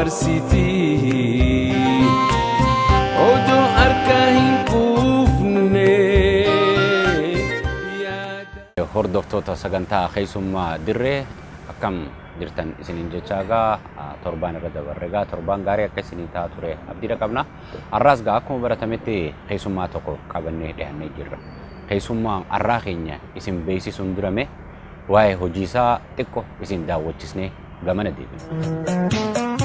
arsiti odo arkahin kufne hordoftoota sagantaa keessummaa dirree akkam jirtan isiniin jechaagaa torbaan irra dabarreegaa torbaan gaarii akka isinii ta'a ture abdiidha qabna. Har'aas gaa akkuma baratametti keessummaa tokko qabannee dhiyaannee jirra. Keessummaa har'aa keenya isin beeksisuun durame waa'ee hojiisaa xiqqoo isin daawwachisnee gamana deebina.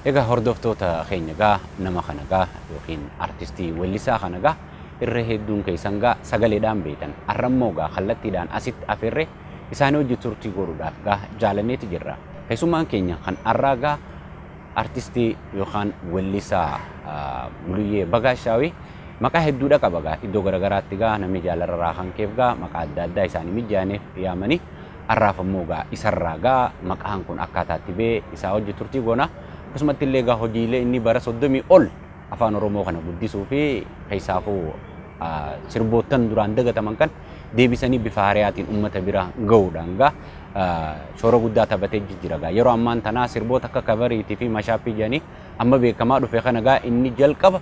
Egaa hordoftoota keenya gaa nama kana gaa yookiin artistii weellisaa kana gaa irra hedduun keessan gaa sagaleedhaan beekan arrammoo gaa kallattiidhaan asitti afeerre isaan hojii turtii godhuudhaaf gaa jaalanneeti jirra. Keessummaan keenya kan har'aa gaa artistii yookaan weellisaa Muluyyee Bagaashaawi maqaa hedduudha qaba gaa iddoo garagaraatti gaa namni jaalarraa kan keef gaa maqaa adda addaa isaanii mijaaneef yaamanii har'aaf ammoo gaa isarraa gaa maqaan kun akkaataatti bee isaa hojii turtii goona. Akkasumatti illee gaa hojiilee inni bara 30 ol afaan Oromoo kana guddisuu fi keessaafuu sirboottan duraan dagataman kan deebisanii bifa haariyaatiin uummata bira ga'uudhaan gaa shoora guddaa taphatee jira gaa yeroo ammaan tanaa sirboota akka kavariitii fi mashaappii jedhanii amma beekamaa dhufe kana gaa inni jalqaba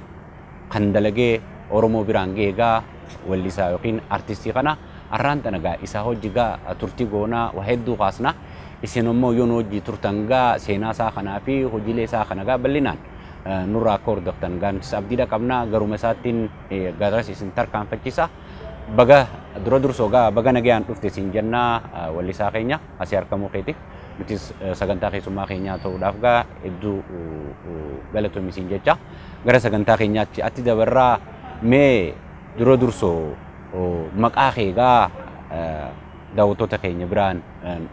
kan dalagee Oromoo biraan ga'e gaa weellisaa yookiin artistii kana har'aan tana gaa isaa hojii gaa turtii goonaa waa hedduu kaasna. Isin immoo yoon hojii turtan gaa seenaa isaa kanaa fi hojiilee isaa kana gaa bal'inaan nurraa akka hordoftan gaantis abdiidha qabna garuma isaattiin garas isin tarkaanfachiisa. Baga dura dursoo gaa baga nagayaan dhufte isin jennaa weellisaa keenya asii argamuu keetiif nutis sagantaa keessummaa keenyaa ta'uudhaaf gaa hedduu galatoomii isin jecha gara sagantaa keenyaatti atti dabarraa mee dura dursoo maqaa kee gaa daawwattoota keenya biraan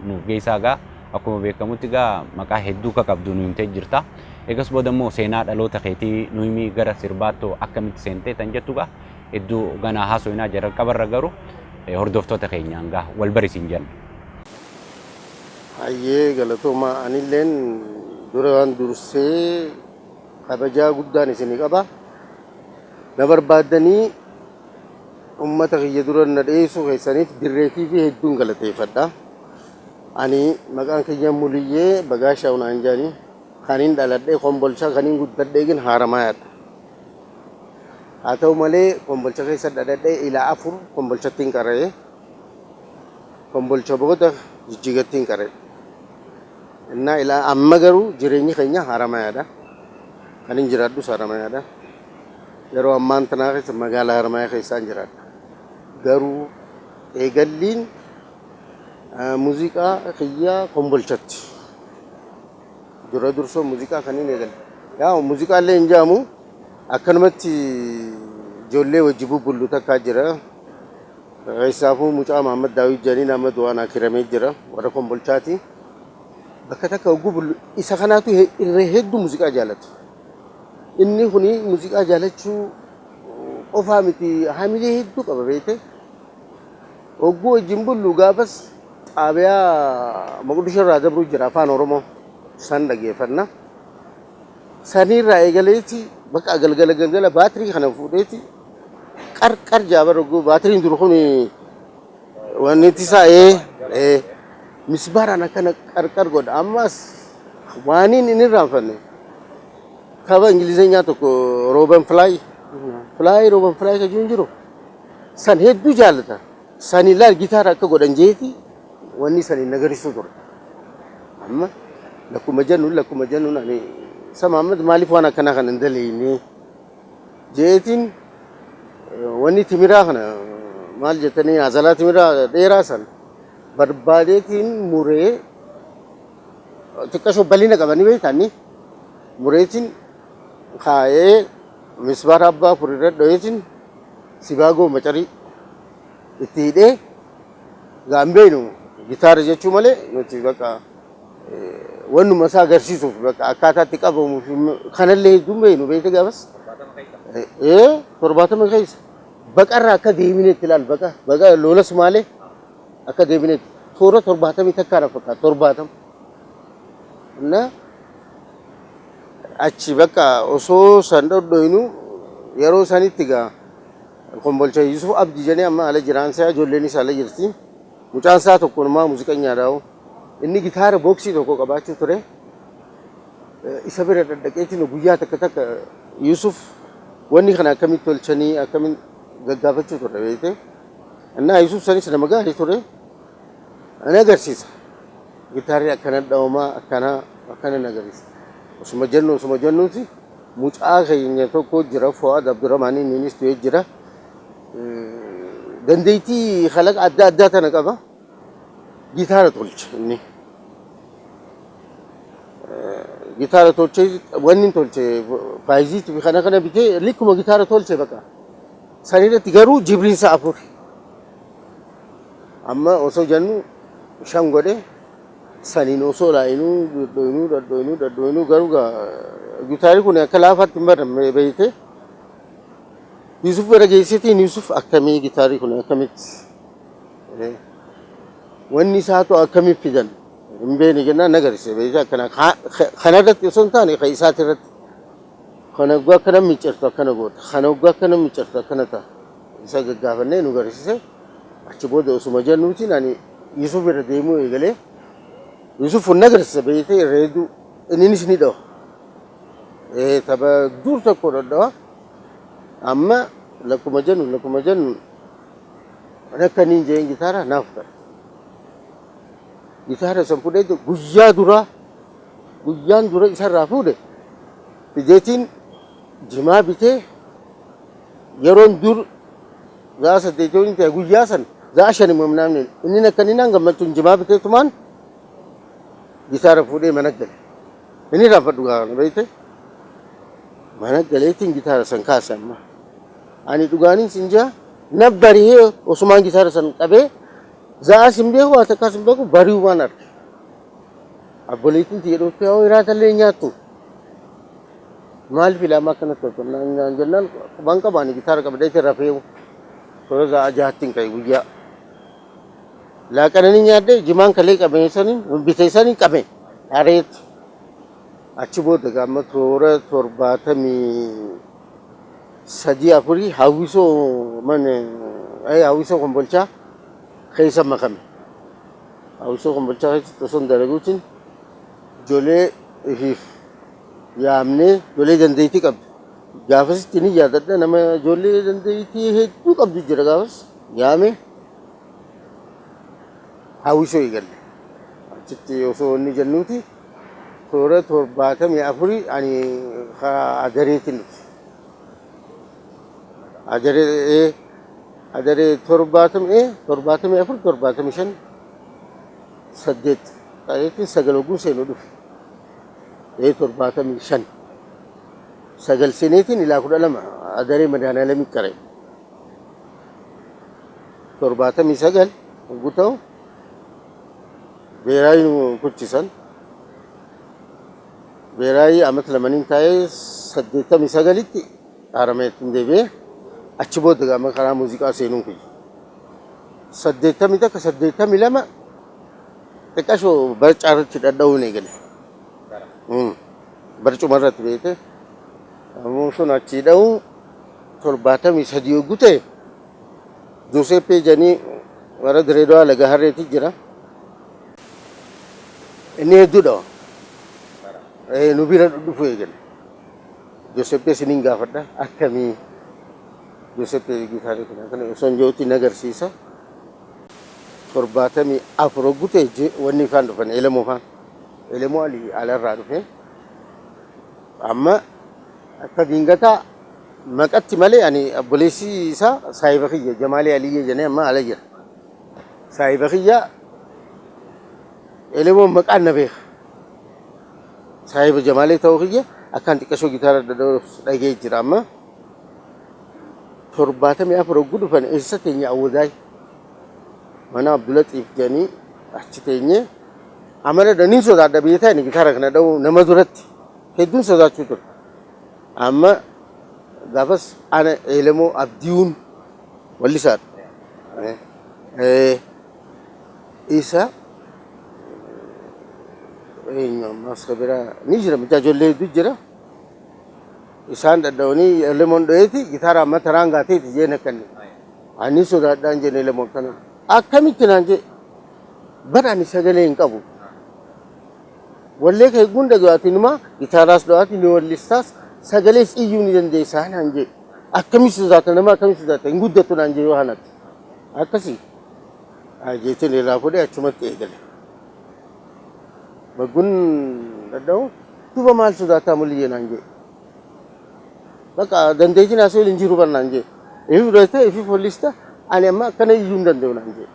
nuuf geessaa gaa akkuma beekamutti gaa maqaa hedduu qabdu nu himtee jirta. Eegas booda immoo seenaa dhaloota keetii nu himii gara sirbaattoo akkamitti seentee tan jettu gaa hedduu ganaa haasofnaa jalqabarra garuu hordoftoota keenyaan gaa wal barisiin jenna. Hayyee galatooma anilleen duraan dursee kabajaa guddaan isinii qaba. Na barbaaddanii ummata kiyya dura na dhiyeessuu keessaniif dirreetii fi hedduun galateeffadha. Ani maqaan kiyya Muluyyee Bagaashaa unaan jedhani kanin dhaladhee Kombolchaa kanin guddadheegin Haaramayaadha. Haa ta'u malee Kombolcha keessa dhaladhee ilaa 4 Kombolchattiin qara'ee Kombolcha booda Jijjigattiin qara'e. Innaa ilaa amma garuu jireenyi keenya Haaramayaadha. Kanin jiraadhus Haaramayaadha. Yeroo ammaan tanaa keessa magaalaa Haaramayaa keessaan jiraadha. Garuu eegalliin muuziqaa kiyyaa Kombolchatti. Dura dursoo muuziqaa kaniin eegalle. Yaa muuziqaa illee hin jaamu akkanumatti ijoollee wajji bubbullu takkaa jira. Keessaafuu mucaa Mahammad Daawit jedhanii nama du'aan akiramee jira warra Kombolchaati. Bakka takka ogguu bullu isa kanaatu irra hedduu muuziqaa jaallatu. Inni kuni muuziqaa jaallachuu qofaa miti hamilee hedduu qaba beekte. Ogguu wajjin bullu gaafas xaabiyaa Moqdishoo irraa dabruu jira afaan Oromoo san dhageeffanna. Sanirraa eegaleeti bakka galgala baatirii kana fuudheeti qarqar jaabar ogguu baatiriin duru kun wanni isaa misbaaraan akkana qarqar godha ammas waaniin inni irraanfanne kaba ingilizeenyaa tokko Rooban Fly Rooban Fly ka jiru san hedduu jaallata. San ilaa gitaara akka godhan jeeti wanni san hin nagarisu ture. Amma lakkuma jennuun ani sama Muhammad maaliif waan akkana kan hin daleeyne jeetiin wanni timiraa kana maal jettanii azalaa timiraa dheeraa san barbaadeetiin muree xiqqasho bal'ina qabanii beekanii mureetiin kaayee misbaara abbaa furirra dho'eetiin sibaagoo macarii itti hidhee gaambeenu gitaara jechuu malee nuti bakka wannuma isaa agarsiisuuf bakka akkaataatti qabamu kanallee hedduun beeknu beekte gaafas torbaatama keessa baqarraa akka deebineetti ilaal baqa lolas malee akka deebineetti toora torbaatamii takkaana fakkaata torbaatama na achi bakka osoo san dhodhoynu yeroo sanitti gaa kombolcha Yusuf Abdii jedhee amma ala jiraansaa ijoolleenis ala jirti mucaan isaa tokkonumaa muuziqanyaadhaa'u inni gitaara booksii tokko qabaachuu ture isa bira dhadhaqeetiin guyyaa takka Yusuf wanni kana akkamitti tolchanii akkamitti gaggaafachuu ture beekte innaa Yusuf sanis nama gaarii ture ana agarsiisa gitaarri akkana dha'umaa akkana agarsiisa osuma jennuuti mucaa keenya tokko jira Fu'aad Abdurrahmaan innis tu'ee jira dandeettii kalaqa adda addaa tana qaba gitaara tolcha inni gitaara tolche wanni tolche faayiziitti fi kana bitee likkuma gitaara tolche bakka sanirratti garuu jibriinsa afur amma osoo jennu shan godhe saniin osoo dhadhoyinuu garuu gitaarri kun akka laafaatti hin baramne beekte Yusuf bira geessitiin Yusuf akkamii gitaarri kun akkamitti wanni isaatu akkamitti fidan hin beekne jennaan agarsiise beekte akkana kanarratti osoo hin taane kan isaati irratti kana oggaa akkana miccirtu akkana goota kana oggaa akkana miccirtu akkana ta'a isa gaggaafannee nu agarsiise achi booda osuma jennuutiin ani Yusuf bira deemuu eegalee Yusuf kun agarsiise beekte reedu innis ni dhawa tapha dur tokko dhadhawa amma lakkuma jennu akka niin jeen gitaara naaf ta'a gitaara san fuudhee guyyaan dura isarraa fuudhe fideetiin jimaa bitee yeroon dur zaa saddeetii ta'e guyyaa san zaa shanima namni inni akka inni naan gammachuun jimaa bitee tumaan gitaara fuudhee mana gale inni raafadhu gaafana beekte mana galeetiin gitaara san kaase amma ani dhugaaniin sinjaa nabbarihee osumaan gitaara san qabee zaa sin beeku waa takkaa sin beeku bari'uu waan arge abboleettiin jedhuutti yoo hiraatallee nyaattu maal filama akkanatti tolfannaan jennaan waan qabaani gitaara qabdeetti rafee toora zaa jahattiin ka'e guyyaa laaqananii nyaadde jimaan kalee qabee saniin bitee sanii qabe areetti achi booda gaamma toora torbaatamii sadii afurii hawwisoo hawwisoo kombolchaa keessa makame hawwisoo kombolchaa keessatti osoo hin dalaguutiin ijoollee ifiif yaamnee ijoollee dandeettii qabdu gaafasitti ni yaadadha nama ijoollee dandeettii hedduu qabdu jira gaafas yaame hawwisoo eegalle achitti osoo inni jennuuti toora torbaatamii afurii ani adareetiin adaree torbaatamii afur torbaatamii shan saddeet ta'eetiin sagal oguu seenuu dhufe torbaatamii shan sagal seeneetiin ilaa 12 adaree madaanaalamii qare torbaatamii sagal oguu ta'u ብሔራዊ ኩችሰን ብሔራዊ አመት ለማንን ታዬ ሰደተም ይሰገሊት አረመት እንደቤ አችቦ ደጋመ ከራ ሙዚቃ ሴኑን ኩይ ሰደተም ይተ ከሰደተም ይለማ ተቃሾ በጫርት ደደው ነው ይገለ በርጩ መረት ቤተ አሞሹን አቺደው ቶርባተም ይሰዲዮ ጉቴ ጆሴፔ ጀኒ ወረ ድሬዳዋ ለጋህሬት ይጅራ እኔ ዱዶ ኑቢራ ዱፉ ይገል ጆሴፔ ሲኒንጋ ፈዳ አከሚ ጆሴፔ ጊታር ከነ ሶንጆቲ ነገር ሲሳ ቶርባተሚ አፍሮ ጉቴ ወኒ ፋን ፈን ኤለሞ አሊ አለራ ዱፌ አማ አከ ዲንገታ maqatti malee ani obboleessi isaa saahiba kiyya Jamaalee Aliyyee jedhanii amma ala jira. Saahiba kiyya elemoo maqaan na beeka. Saahiba Jamaalee ta'uu kiyya akkaan xiqqashoo gitaara dhagee jira amma. 74 hogguu dhufan eessa teenya Awwadaay mana Abdulaxiif jedhanii achi teenye amala daniin sodaadha beektaa inni gitaara kana dha'u nama duratti hedduun sodaachuu ture. Amma gaafas ana elemoo abdiiwwan wallisaadha. Isa ammas biraa ni jira mucaa ijoollee hedduu jira. Isaan dhadha'anii elemoon dho'eeti gitaara amma taraan gaateeti jeen akkanni. Ani sodaadhaan jeen elemoon kana akkamitti naan jee badhaani sagalee hin qabu. Wallee kee gunda gaatinuma gitaaraas dho'aati ni wallistaas sagalees iyyuu ni dandeessaa naan jee akkamitti sodaata nama akkamitti sodaata hin guddatu naan jee yoo hanatti akkasii jeetiin irraa fudhee achumatti eegale. Baggun dhadha'u duuba maal sodaataa mul'iyyee naan jee bakka dandeettiin asii waliin jiru barnaan jee ifi fudhatee ifi follista ani amma akkana iyyuu hin danda'u naan jee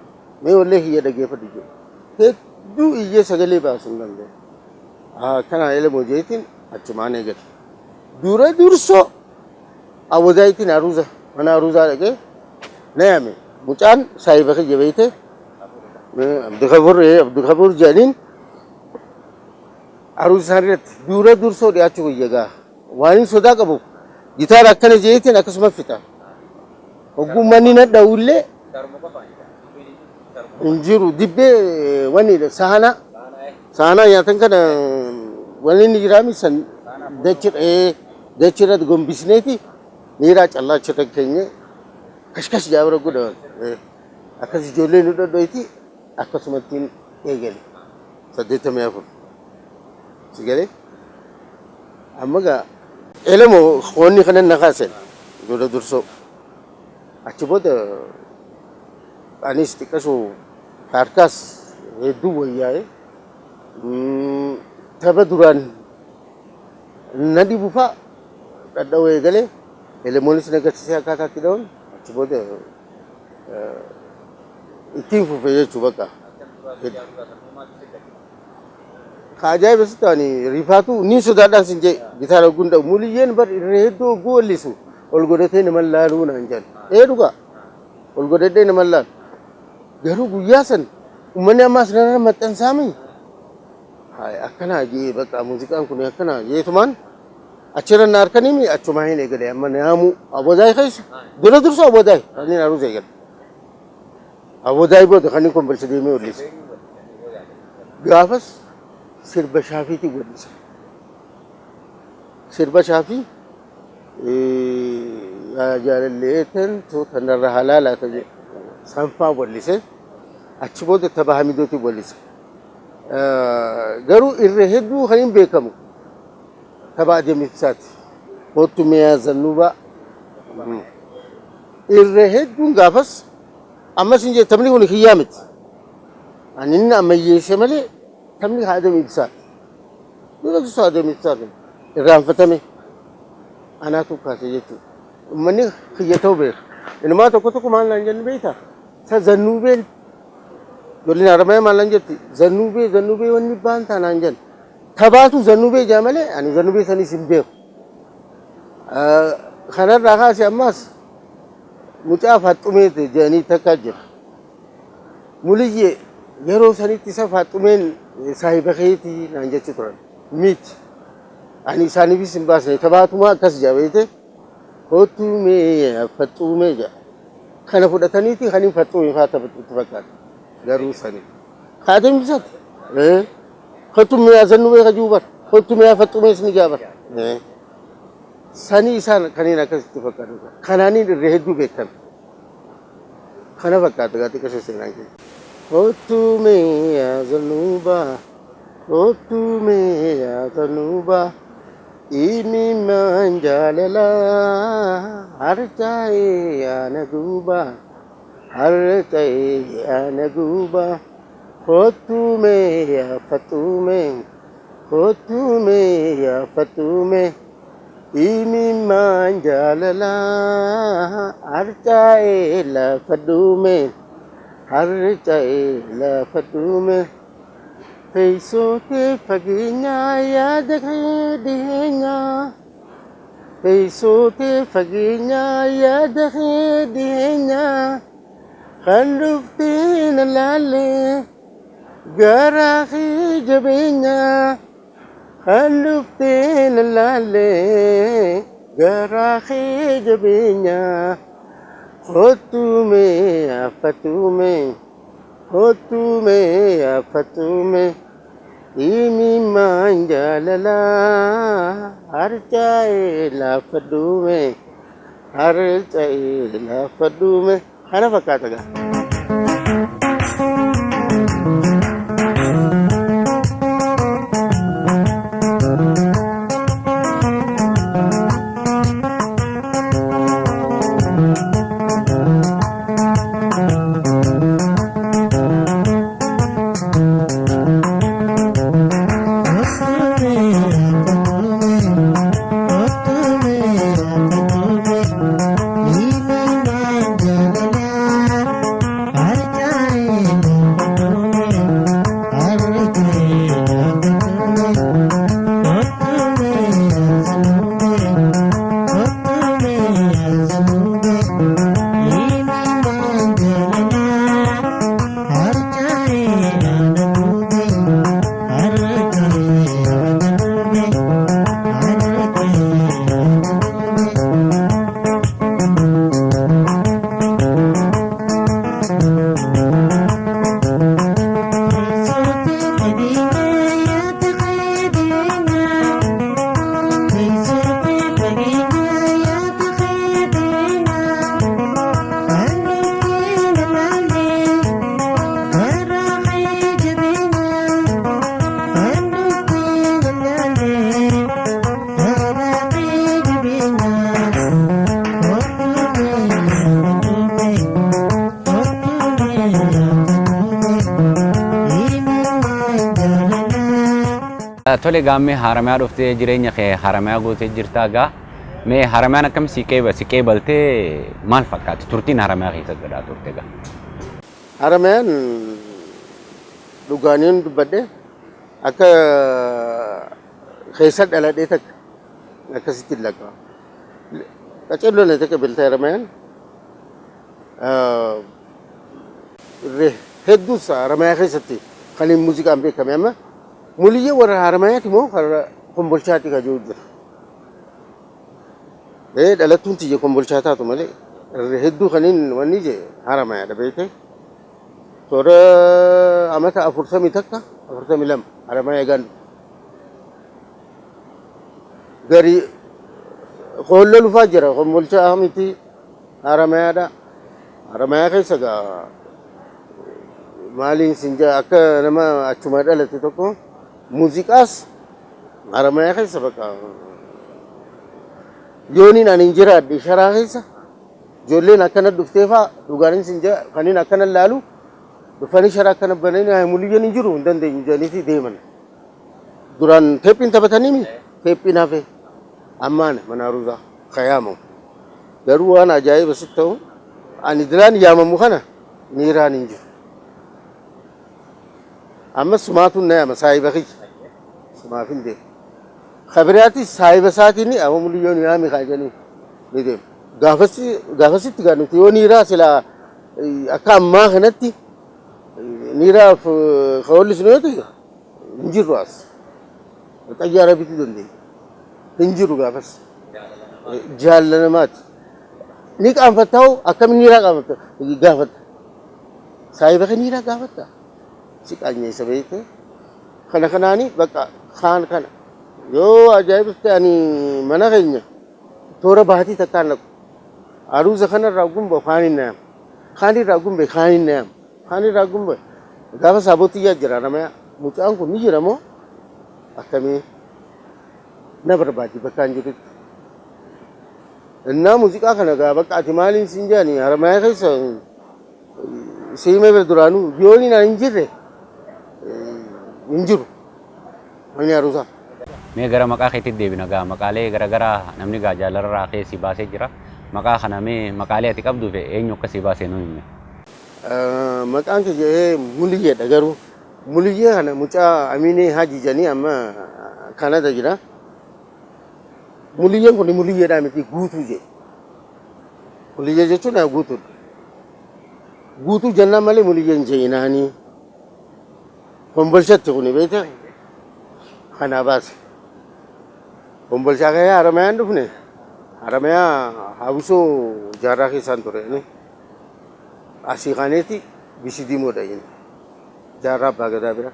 mee wallee hiyya dhageeffadhu jee hedduu iyyee sagalee baasuu hin danda'u. Kana elemoo jeetiin achumaan eegale. Dura durso Awwadaayitiin aruuza mana aruuzaa dhaqee na yaame mucaan saahiba kiyya beekte Abdulkabuur jedhaniin aruuza isaan irratti dura dursoo dhiyaachuu kiyya gaa waan hin sodaa qabuuf gitaara akkana jeetiin akkasuma fixa. Ogummaanni na dha'ullee hin jiru dibbee wanni sahanaa nyaatan kana wanni inni jiraami san dachirratti gombisneeti miiraa callaa achirra keenye kashkash jaabira godha akkas ijoollee nu dhadhoyti akkasumattiin eegale 84 si galee amma gaa elemoo qoonni kanan na kaasan dura dursoo achi booda anis xiqqashoo harkaas hedduu wayyaa'e tapha duraan na dhibu fa'a dhadha'uu eegale elemoonis na agarsiisee akkaataatti dha'uun achi booda ittiin fufee jechuu bakka. Ajaa'ibsitti ta'anii rifaatu ni sodaadhaan sin jee gitaara gunda'u muliyyeen bar irra hedduu hogguu wallisu ol godhatee nama laaluu naan jedhan dhugaa ol godhadhee nama laalu garuu guyyaa san uummanni ammaas narra maxxansaami. Akkana jee bakka muuziqaan kun akkana jeetumaan achirra na harkanii achumaa hin eegale amma naamu Awwadaay keessa dura dursa Awwadaay kanneen aruuza eegale. Awwadaay booda kanneen kombolcha deemee wallise. Gaafas sirba shaafiitii wallise. Sirba shaafii jaalallee tantu tanarra halaalaa ta'e sanfaa wallise. Achi booda tapha hamidootii wallise. Garuu irra hedduu kan hin beekamu tapha adeemsisaati. Kottu miyaa zannuubaa irra hedduun gaafas ammas hin jee taphni kun kiyyaa miti. Ani inni ammayyeesse malee taphni haa adeemsisaati. Dura dursa adeemsisaati irraanfatame anaatu kaase jechuudha. Uummanni kiyya ta'uu beeka. Ilmaa tokko maal naan jennu beektaa? Isa zannuubeen Jolin Aramaya malan jetti zannubee wanni baan taanaan jenna. Tabaatu zannubee jaa malee ani zannubee sanis hin beeku. Kanarraa kaasee ammas mucaa Faaxumeeti jedhanii takkaa jira. Muliyyee yeroo sanitti isa Faaxumeen saahiba keetii naan jechuu turan. Miti. Ani isaaniifis hin baasne tabaatumaa akkas jaa beekte Faaxumee Faaxumee jaa. Kana fudhataniiti kan hin Faaxumee fa'aa taphatutti fakkaata. Garuu sanii kaatem bisat kottum miyaa zannubee kajuubar kottum miyaa Faaxumees ni jaabar sanii isaan kanneen akkasitti fakkaatu kanaaniin irra hedduu beekan kana fakkaata gaati qashee seenaan keessa kottum miyaa zannubaa imimaan jaalalaa harcaa'ee yaana duubaa harcaa'ee yaana duubaa kottume yaa Faaxume Imimmaan jaalalaa harca'ee lafa duume harca'ee lafa duume teessoote fageenyaa yaada kee dhiheenyaa teessoote fageenyaa yaada kee dhiheenyaa kan dhuftee na laalee garaa kee jabeenyaa. Handuftee na laalee garaa kee jabeenyaa hottuumee affattuumee hottuumee affattuumee imimmaan jaalalaa harca'ee lafa duume harca'ee lafa duume kana fakkaata gaa. Tole gaammee haramayaa dhuftee jireenya kee haramayaa gootee jirtaa gaa mee haramayaan akkam siqee baltee maal fakkaatti turtiin haramayaa keessatti godhaa turte gaa? Haramayaan dhugaaniin dubbadhe akka keessa dhaladhee takka akkasitti laqa. Qacelloon takka biltaa haramayaan hedduus haramayaa keessatti kan muuziqaan beekame amma muliyya warra haramayaati moo warra kombolchaati ka jiru jira. Dhalattuun tiyya kombolchaa taatu malee hedduu kaniin wanni je haramayaadha beekte. Toora amata 40 takka 42 haramayaa gandu. Gari koollo lufaa jira kombolchaa miti haramayaadha. Haramayaa keessa gaa maaliin sinja akka nama achuma dhalate tokko muuziqaas haramayaa keessa bakka yooniin ani hin jiraadhe sharaa keessa ijoolleen akkana dhuftee fa'aa dhugaanin sinja kaniin akkana laalu dhufanii sharaa akkana bananii muliyyan hin jiru hin dandeenyu jedhaniiti deeman. Duraan teephiin taphatanii mi teephiin hafe ammaan mana haruusaa kayaamamu. Garuu waan ajaa'iba sitti ta'u ani dilaan yaamamu kana miiraan hin jiru. Amma sumaatuun na yaama saayiba kiyya. Sumaafin deema. Kabiraatis saayiba isaatiin amma muliyyoon yaami kaajanii ni deema. Gaafasitti gaa nuti yoo niiraa silaa akka ammaa kanatti niiraaf kawallisnu yoo ta'e hin jirru as. Xayyaara bituu dandeenya. Hin jiru gaafas. Jaallanamaati. Ni qaanfattaa'u akkamiin niiraa gaafatta. Saayiba kan niiraa gaafatta. Si qaanyeessa beekte. Kana kanaani bakka kaan kana. Yoo ajaa'ibatti ani mana keenya toora baatii takkaan naqu. Aruuza kanarraa gumba kaan hin naamu. Kaan irraa gumbe kaan hin naamu. Kaan irraa gumbe gaafa saabotiyyaa jira namaya. Mucaan kun ni jira moo akkamii na barbaadi bakka hin jirutti. Innaa muuziqaa kana gaa bakka ati maaliin siin jaani haramayaa keessa siimee bira duraanuu yooniin hin jirre hin jiru. Ani aruusaa. Mee gara maqaa keetitti deebina gaa maqaalee garaagaraa namni gaa jaalarraa keessi baasee jira. Maqaa kana mee maqaalee ati qabdu fe eenyu akkasii baasee nuun himne. Maqaan kiyya muliyyeedha garuu muliyyee kana mucaa Aminee Haji jedhanii amma Kanada jira. Muliyyeen kun muliyyeedhaa miti guutuu jedhe. Muliyyee jechuun guutuudha. Guutuu jennaan malee muliyyeen jeenaanii. Kombolchatti kun beektaa kana baase. Kombolchaa ka'ee Haramayaan dhufne. Haramayaa hawwisoo jaarraa keessaan ture. Asii kaneeti bisi diimoodha inni. Jaarraa abbaa gadaa bira.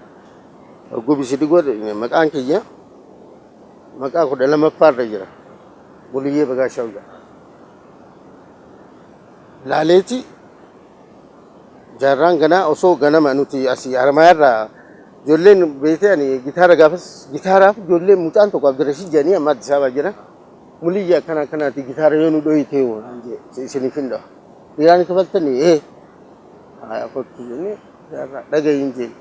Ogguu bisi digoodha maqaan kiyya. Maqaa 12ffaarra jira. Muliyyee Bagaashaw jedha. Laaleeti jaarraan ganaa osoo ganama nuti asii Haramayaarraa ijoolleen beekte ani gitaara gaafas gitaaraaf ijoolleen mucaan tokko Abdirashid jedhanii amma Addis Ababaa jira. Muliyyee akkana akkanaati gitaara yoo nu dhohitee isiniif hin dhawa. Dhiiraan kafaltanii kottu jennee dhagayin jeen.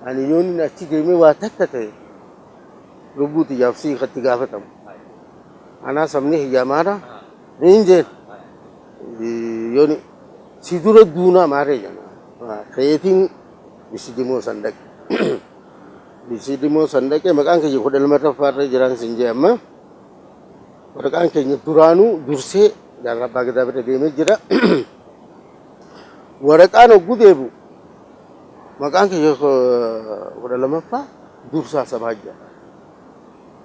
Ani yoo inni achi deemee waa takka ta'e lubbuu xiyyaaf sii itti gaafatamu. Anaa sabni hiyyaamaadha hin jeen. Yooni si dura duunaa maaree jenna. Ta'eetiin bisi dimoo sandaqe. Bisi dimoo sandaqe maqaan kiyya 12ffaarra jiran sin jee amma. Waraqaan keenya duraanuu dursee jaarraa abbaa gadaa bira deemee jira. Waraqaan hogguu deebu maqaan kiyya 12ffaa dursaa sabaa jira.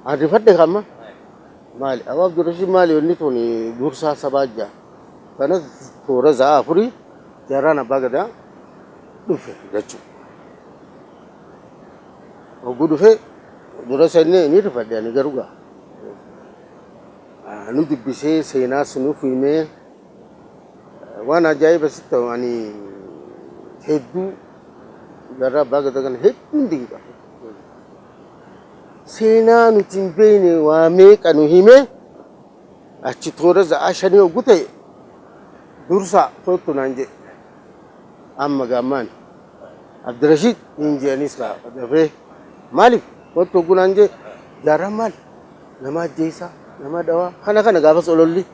Arrifadhe kamma maali abaab Abdirashid maali wanni tun dursaa sabaa jira. Kanas toora za'a afurii jaarraan abbaa gadaa dhufe jechuudha. Hogguu dhufe dura sannee ni rifadhe ani garuu gaa. Nu dubbisee seenaa sunuuf himee waan ajaa'iba sitti ani hedduu jaarraa abbaa gadaa kana hedduun dinqa. Seenaa nuti hin beekne waa meeqa nu himee achi toora za'a 5 hogguu ta'e dursaa kottu naan jedhe. Amma gaammaan Abdirashid hin jedhanis dafee maaliif kottu hogguu naan jedhe jaarraan maali nama ajjeesaa nama dhawaa kana gaafas ololli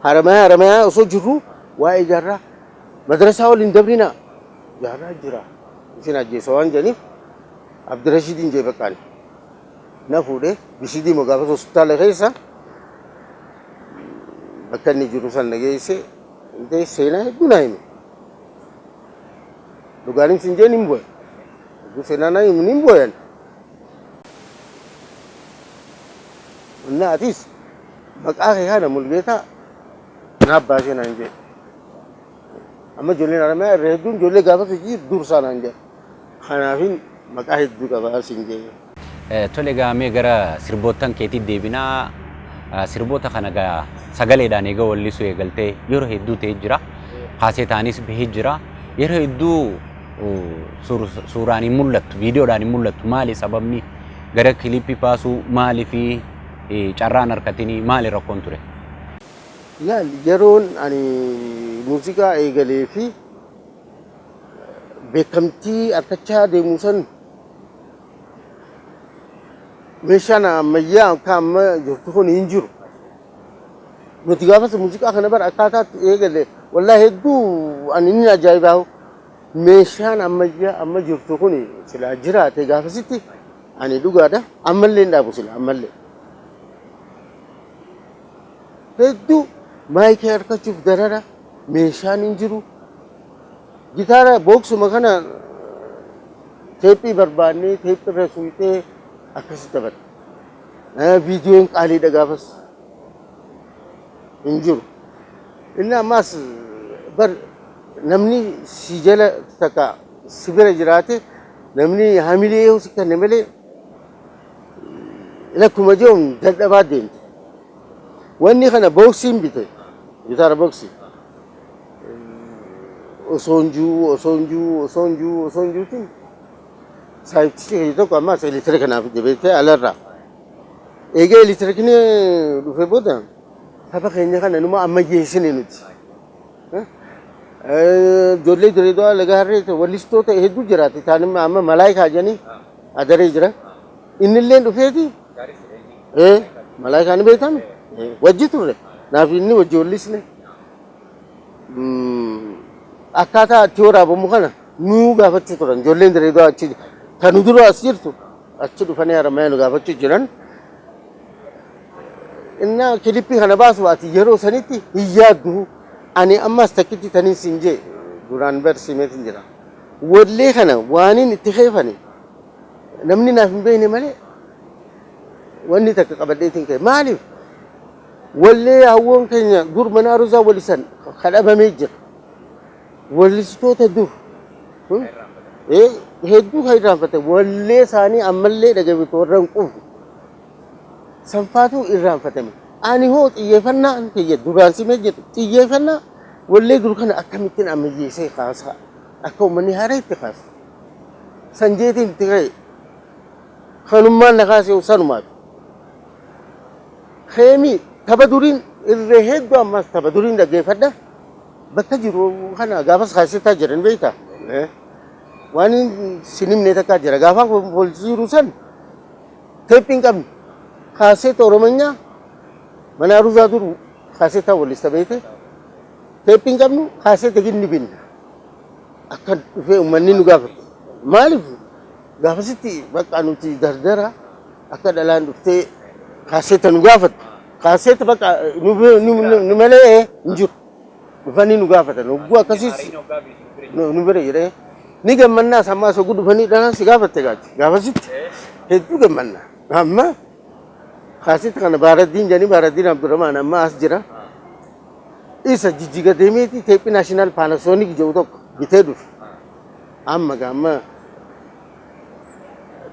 Haramayaa osoo jirru waa'ee jaarraa madrasaa waliin dabrinaa jaarraa jira isin ajjeesa waan jedhaniif Abdirashid hin jee baqqaani. Na fuudhee bisi diimoo gaafas hospitaala keessa bakka inni jiru san dhageesse seenaa hedduu naa hime. Dhugaanis hin jeen hin bu'e. Seenaa naa himu hin bu'an. Naatis maqaa kee kana mulgeetaa naaf baasee naan jedhe. Amma ijoolleen Haramayaa irra hedduun ijoollee gaafas hojii dursaa naan jedhe. Kanaafin maqaa hedduu qabaa siin jedhe. Tole gaamee gara sirboottan keetii deebinaa sirboota kana gaa sagaleedhaan eega wallisuu eegaltee yeroo hedduu ta'ee jira. Kaaseetaanis bahee jira. Yeroo hedduu suuraan hin mul'attu, viidiyoodhaan hin mul'attu. Maali sababni gara kiliippii baasuu maalii fi carraan harkatiin maali rakkoon ture? Laal yeroon ani muuziqaa eegalee fi beekamtii argachaa deemuu san meeshaan ammayyaa akka amma jirtu kun hin jiru. Nuti gaafas muuziqaa kana bara akkaataatti eegale wallaahi hedduu ani inni ajaa'ibaa meeshaan ammayyaa amma jirtu kun silaa jiraate gaafasitti ani dhugaadha ammallee hin dhaabu sila ammallee. Hedduu maayikii harkachuuf darara meeshaan hin jiru. Gitaara booksuma kana teephii barbaannee teephii irra suuyitee akkasitti taphatta. Viidiyoon qaaliidha gaafas hin jiru. Inni ammaas bar namni si jala takka si bira jiraate namni hamilee yoo si kenne malee lakkuma jee'uun dadhabaa deemte. Wanni kana booksiin bite gitaara booksii. Osoo hin jiruutiin saayibtichi tokko ammaas elektiriika naaf jabeessee alarraa. Egaa elektiriikni dhufee booda saba keenya kana numa ammayyeessine nuti. Ijoollee Dirreedawaa Laga Harree wallistoota hedduu jiraate. Isaan amma malaayikaa jedhanii adaree jira. innilleen dhufeeti malaayikaan beekame wajji turre naaf inni wajji wallisne akkaataa itti waraabamu kana nuu gaafachuu turan ijoolleen Direedawaa achi kan dura as jirtu achi dhufanii Haramaayaa nu gaafachuu jiran inna kilippii kana baasu ati yeroo sanitti hin yaaddu ani ammas takkitti taniin siin jee duraan barsiimeetiin jira wallee kana waaniin itti keefane namni naaf hin beekne malee wanni takka qabadheetiin kee maaliif wallee hawwoon keenya dur mana aruzaa walisan kadhabamee jira wallistoota dur hedduu kan irraanfate wallee isaanii ammallee dhagabeetu warra hin quufne sanfaatu irraanfatame ani hoo xiyyeeffannaa kiyya duraan simee jedhu xiyyeeffannaa wallee dur kana akkamittiin ammayyeessee kaasaa akka uummanni haaraa itti kaasu sanjeetiin itti ka'e kanummaan na kaasee sanumaatu heemii tapha duriin irree hedduu ammas tapha duriin dhaggeeffadha bakka jiru kana gaafas kaasetaa jiran beektaa waan sinimnee takkaa jira gaafaan poolisii jiru san teephiin qabni kaaseeta Oromonyaa mana aruzaa dur kaasetaa wallista beekte teephiin qabnu kaaseeta ginni binna akka dhufee uummanni nu gaafate maaliif gaafasitti bakka nuti dardara akka dhalaan dhuftee kaaseeta nu gaafatu kaaseeta bakka nu malee hin jiru dhufanii nu gaafatan hogguu akkasiis nu bira jedhee ni gammannaa sammaa osoo dhufanii dhanaan si gaafatte gaafasitti hedduu gammannaa amma kaaseeta kana Baaraddiin jedhanii Baaraddiin Abdurrahmaan amma as jira isa jijjiga deemeeti teephii naashinaal paanasoonik jedhu tokko bitee dhufe amma gaamma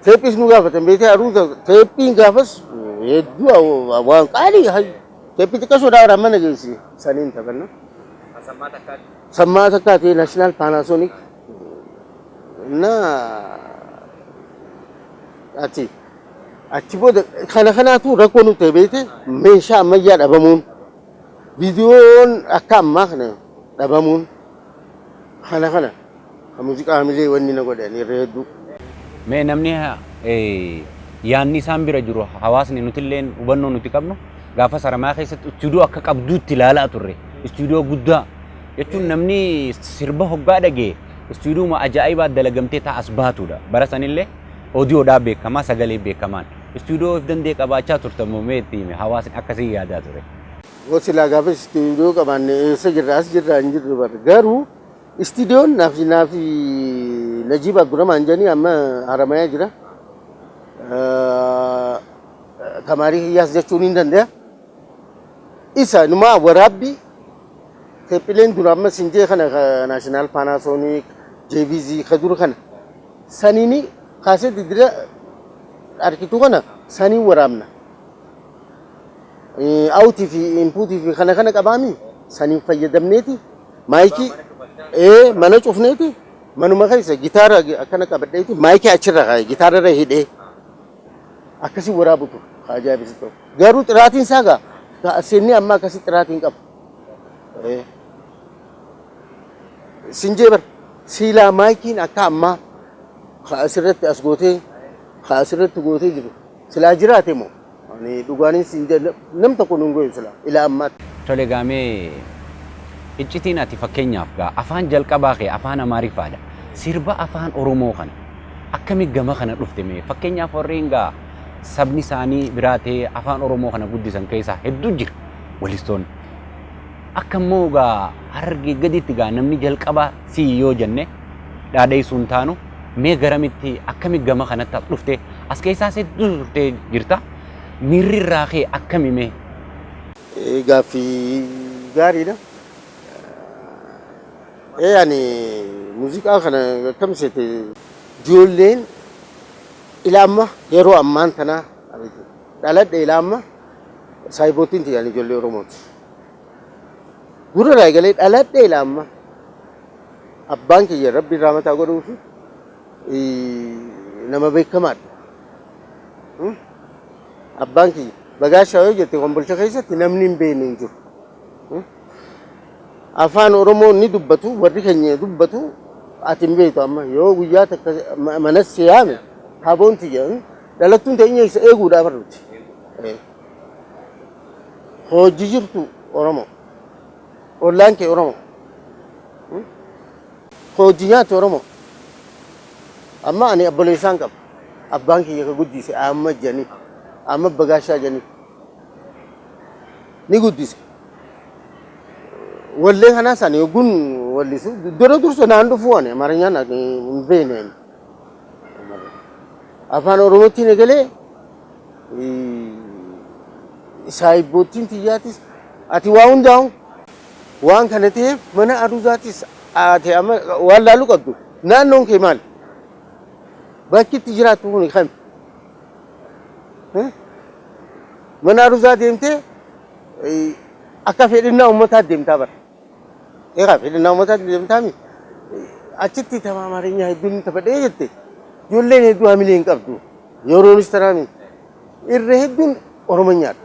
teephiis nu gaafatan beekee aruuza teephiin gaafas hedduu waan qaalii teephii xiqqaashoodhaa waraan mana geessi saniin taphanna sammaa takkaatee naashinaal paanasoonik na achi booda kanaatu rakkoo nuti beekte meeshaa ammayyaa dhabamuun viidiyoon akka ammaa kana dhabamuun kana muuziqaa hamilee wanni na godhan irra hedduu. Mee namni yaanni isaan bira jiru hawaasni nutilleen hubannoo nuti qabnu gaafa Haramaayaa keessatti istuudiyoo akka qabduutti ilaalaa turre istuudiyoo guddaa jechuun namni sirba hoggaa dhagee istuudiyoo ajaa'ibaa dalagamtee taa'as baatudha bara sanillee oodiyoodhaa beekamaa sagalee beekamaan istuudiyoo of dandee qabaachaa turtamoo meetti hawaasni akkasii yaadaa ture. Gosilaa gaafa istuudiyoo qabaanne eessa jirra as jirra hin jirru bara garuu istuudiyoon naafi Najiib Abdurrahmaan jedhanii amma Haramaayaa jira tamaarii hiyyaas jechuun hin danda'a isa numaa waraabbii teephileen dura amma sinjee kana naashinaal paanasoonik JVZ kadura kana saniini kaasee didira arkitu kana saniin waraabna autii fi inpuutii fi kana qabaami saniin fayyadamneeti maayikii mana cufneeti manuma keessa gitaara akkana qabadheeti maayikii achirra kaa'e gitaararra hidhee akkasii waraabutu ajaa'ibsiisu ta'u garuu xiraatiin isaa gaa seenni amma akkasii xiraatiin qabu sinjee bar siilaa maayikiin akka ammaa asirratti as gootee asirratti gootee jiru silaa jiraate moo ani dhugaanin sinjee nam tokko nun goyu silaa ila ammaatti. Tole gaamee iccitiin ati fakkeenyaaf gaa afaan jalqabaa kee afaan Amaariffaadha sirba afaan Oromoo kana akkami gama kana dhufte mee fakkeenyaaf warreen gaa sabni isaanii biraa ta'ee afaan Oromoo kana guddisan keessaa hedduu jira walistoonni akkammoo gaa Harargee gaditti gaa namni jalqabaa si yoo jenne dhaadheessuun taanu mee garamitti akkami gama kanatti dhufte as keessaas hedduu turtee jirta miirri irraa kee akkami mee. Gaaffii gaariidha. Ani muuziqaa kana akkam seete ijoolleen ila amma yeroo ammaan tanaa dhaladhe ila amma saayibootiin tiyaan ijoollee Oromooti. Gurra eegalee dhaladhe ila amma abbaan kiyya Rabbi irraa mataa godhuu fi nama beekamaadha. Abbaan kiyya bagaashaa yoo jette kombolcha keessatti namni hin beekne hin jiru. Afaan Oromoo ni dubbatu warri keenya dubbatu ati hin beektu amma yoo guyyaa takka manas yaame haboon tiyya dhalattuun teenya isa eeguudhaaf arruti. Hojii jirtu Oromoo. Ollaan kee Oromoo. Hojii nyaatu Oromoo. Amma ani abboleessaan qaba. Abbaan kiyya ka guddise amma janii. Amma bagaashaa janii. Ni guddise. Wallee kanaa sana yogguun wallisu dura dursa naan dhufuu ani Amaarinyaan hin beekne. Afaan Oromootiin egalee saayibboottiin tiyyaatis ati waa hundaa'u waan kana ta'eef mana aruuzaatis ati amma waan laaluu qabdu naannoon kee maali? Bakki itti jiraattu kun kami? Mana aruuzaa deemtee akka fedhinnaa uummataa deemtaa bara. Egaa fedhinnaa uummataa deemtaa mi? Achitti tapha Amaarinyaa hedduun taphadhee jette ijoolleen hedduu hamilee hin qabdu. Yeroonis taraami irra hedduun Oromonyaadha.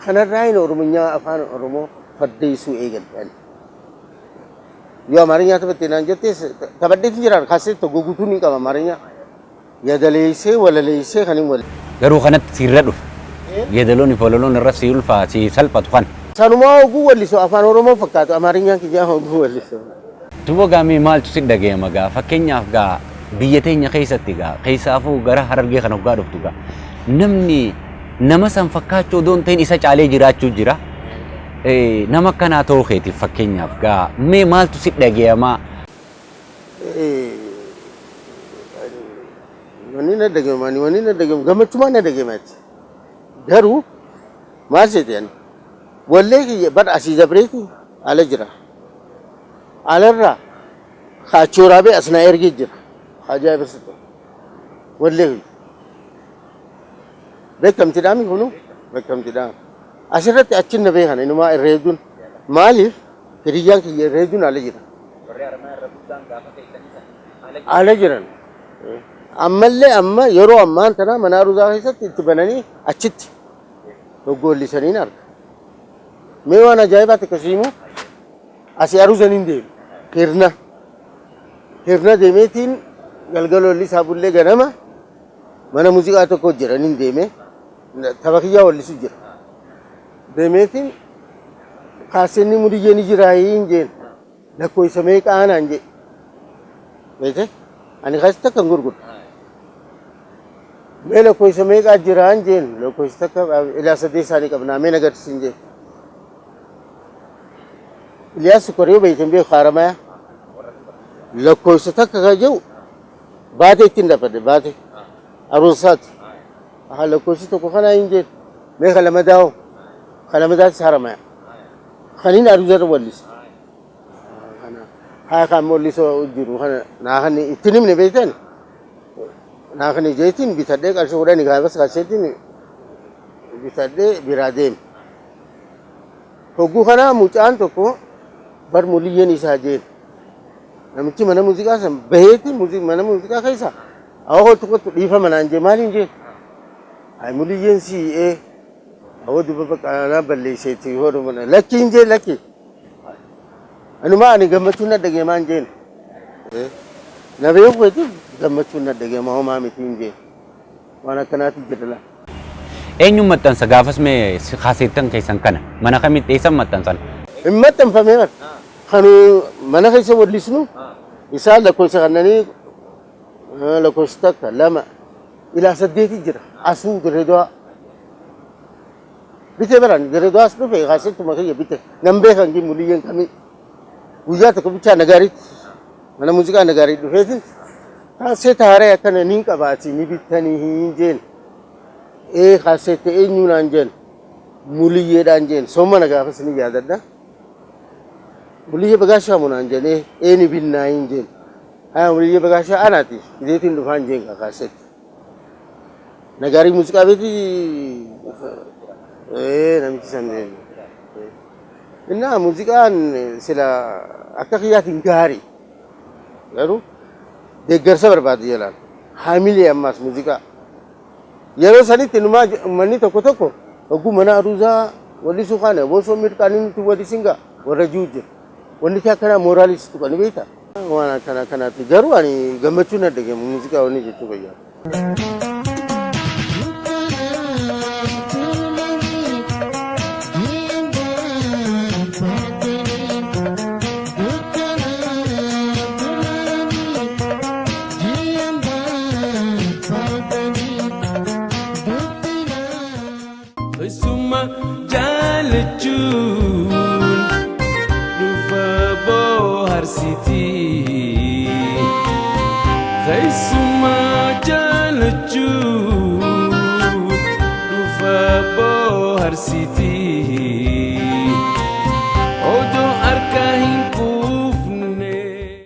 Kanarraa hin Oromonyaa afaan Oromoo faddeessuu eegalte. Yoo Amaarinyaa taphattee naan jettees taphadheetiin jiraan kaasee tokko guutuun hin qaba Amaarinyaa. Yadaleessee walaleessee kan hin wal. Garuu kanatti siirra dhufe. Yeedaloonni fololoon irra si ulfaa si salphatu kan. Sanumaa oguu wallisoo afaan Oromoo fakkaatu Amaarinyaan kijaa oguu wallisoo. Duuba gaamii maaltu si dhaga'ama gaa fakkeenyaaf gaa biyya teenya keessatti gaa keessaafuu gara Harargee kan hoggaa dhuftu gaa namni nama san fakkaachuu odoon ta'in isa caalee jiraachuu jira. Nama akkanaa ta'uu keetiif fakkeenyaaf gaa mee maaltu si dhaga'ama? Wanni na dhaga'ama gammachumaan na dhaga'amaati. Garuu maal seetan wallee kiyya bar asii dabreeti ala jira. Alarraa kaachooraabe asnaa ergee jira. Ajaa'ibsitu wallee kiyya. Beekamtiidhaami kunu beekamtiidhaami. Asirratti achin na beekan inumaa irra hedduun maaliif hiriyyaan kiyya irra hedduun ala jira. Ala jiran. Ammallee amma yeroo ammaan tana mana aruuzaa keessatti itti bananii achitti goggoollisanii arga. Mee waan ajaa'ibaatti akkasii immoo asii aruuzaniin deemu. Hirna deemeetiin galgaloolli isaa bullee ganama mana muuziqaa tokko jiraniin deemee tapha kiyyaa wallisu jira. Deemeetiin kaaseenni mudiyyeen jiraayiin jeen lakkoofsa meeqaa naan jee. Beekte ani kaasitti akkan gurgudha. Mee lakkoofsa meeqaa jiraan jeen lakkoofsa takka ilaa saddeet isaanii qabnaa mee nagarsiisin jeen. Iliyaas Koree beektan beeku Haramaya lakkoofsa takka ka jiru baatee ittiin dabarre baatee aruusaati. Lakkoofsi tokko kanaa hin jeen mee kalama daa'u kalama daa'u Haramaya kaniin aruuzarra wallisa. Haa kan wallisoo jiru kana naa kan ittiin himne beektan naa kan jeetiin bitadhee qarshii kudhanii gaafas kaaseetiin bitadhee biraa deeme. Hogguu kana mucaan tokko bar muliyyeen isaa jeen namichi mana muuziqaa san baheeti mana muuziqaa keessa awwa tokkotu dhiifama naan jee maaliin jeen ay muliyyeen si'ee awwa duba baqaanaa balleesseeti hodhu mana lakkiin jee lakki anuma ani gammachuun na dhageemaan jeen na beeku keeti gammachuun na dhageemaa homaa mitiin jeen waan akkanaatti jedhala. Eenyuun maxxansa gaafas mee kaaseettan keessan kana mana kamitti eessan maxxansan? Hin maxxanfamee bara. Kanu mana keessa wallisnu isaan lakkoofsa kannanii lakkoofsa takka lama ilaa saddeeti jira. Asuu Direedawaa. Bitee baraan Direedawaas dhufe kaaseettuma kiyya bite nan beekan gii muliyyeen kamii. Guyyaa tokko bichaa nagaariitti mana muuziqaa nagaarii dhufeetiin kaaseeta haaree akkana niin qabaati ni bittanii hin jeen. Kaaseetta eenyuunaan jeen muliyyeedhaan jeen sooma gaafas ni yaadadha. Muliyye bagaashaa munaan jeen eeni binnaa hin jeen. Haa muliyye bagaashaa anaati ideetiin dhufaan jeen kaaseetta. Nagaarii muuziqaa beeti namichi san jeen. Innaa muuziqaan sila akka kiyyaatiin gaarii garuu deeggarsa barbaadu jelaan haamilee ammaas muuziqaa. Yeroo sanitti numaa manni tokko hogguu mana aruuzaa wallisuu kana boosoo mirqaanii nuti wallisingaa warra jiru jira. Wanti akkana moraalistu kan beektaa. Waan akkanaatti garuu ani gammachuu na dhageenye muuziqaa wanni jechuu fayyaa. باسطي خيس